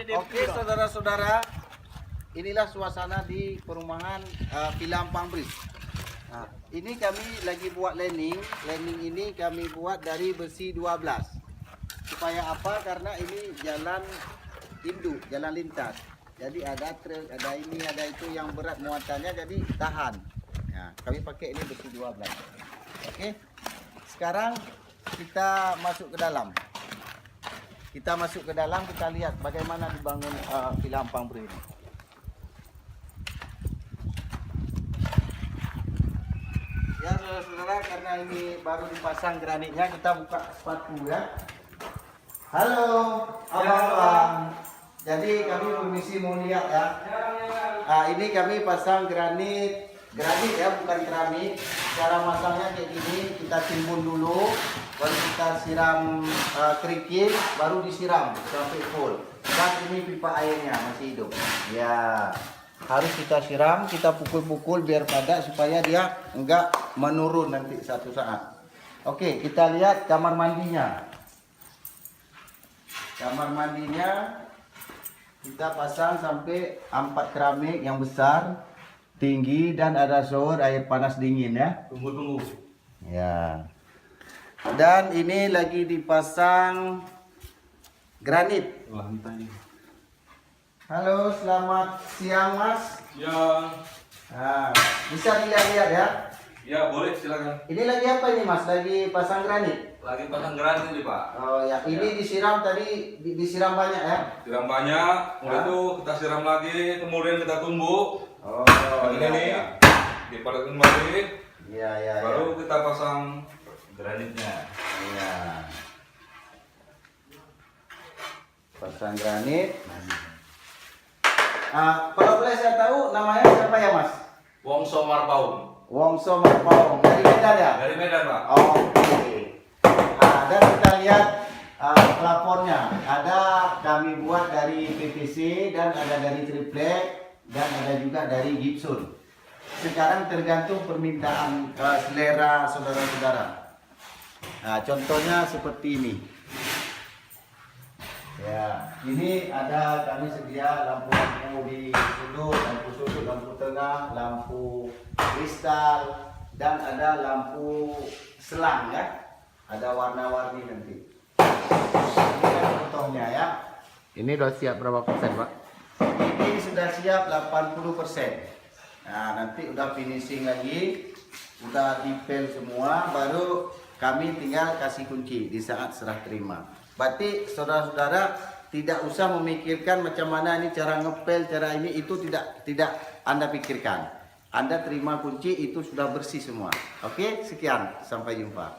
Oke, saudara-saudara, inilah suasana di perumahan Villa Ampang-Bris. Nah, ini kami lagi buat landing. Landing ini kami buat dari besi 12. Supaya apa? Karena ini jalan induk, jalan lintas. Jadi ada truk, ada ini, ada itu yang berat muatannya, jadi tahan. Nah, kami pakai ini besi 12. Oke. Sekarang kita masuk ke dalam. Kita masuk ke dalam, kita lihat bagaimana dibangun Villa Ampang-Bris ini. Ya saudara-saudara, karena ini baru dipasang granitnya, kita buka sepatu ya. Halo, abang-abang. Jadi kami permisi mau lihat ya. Ini kami pasang granit ya, bukan keramik. Cara masangnya kayak gini, kita timbun dulu, baru kita siram kerikil, baru disiram sampai full. Dan ini pipa airnya masih hidup. Ya, harus kita siram, kita pukul-pukul biar padat supaya dia enggak menurun nanti satu saat. Oke, kita lihat kamar mandinya. Kamar mandinya kita pasang sampai 4 keramik yang besar, tinggi, dan ada shower air panas dingin ya. Tunggu. Ya. Dan ini lagi dipasang granit. Wah, minta ini. Halo, selamat siang Mas. Ya, Bisa dilihat-lihat ya. ya boleh silakan. Ini lagi apa ini Mas? Lagi pasang granit. Lagi pasang granit nih Pak. Oh ya, ini disiram tadi, disiram banyak ya. Siram banyak, kemudian itu kita siram lagi, kemudian kita tumbuk. Oh, Ini nih, ya. dipadatkan kembali. Ya. Baru kita pasang granitnya. Ya. Pasang granit. Kalau boleh saya tahu namanya siapa ya Mas? Wongso Marpaung. Wongso Marpaung dari Medan ya? Dari Medan Pak. Oke. Dan kita lihat plafonnya. Ada kami buat dari PVC dan ada dari triplek dan ada juga dari gypsum. Sekarang tergantung permintaan selera saudara-saudara. Nah, contohnya seperti ini. Ya, ini ada kami sedia lampu-lampu di sudut, lampu tengah, lampu kristal, dan ada lampu selang ya. Ada warna-warni nanti. Ini kan contohnya ya. Ini udah siap berapa persen, Pak? Ini sudah siap 80%. Nah, nanti udah finishing lagi, udah detail semua, baru kami tinggal kasih kunci di saat serah terima. Berarti saudara-saudara tidak usah memikirkan macam mana ini cara ngepel, cara ini itu tidak Anda pikirkan. Anda terima kunci itu sudah bersih semua. Oke, sekian, sampai jumpa.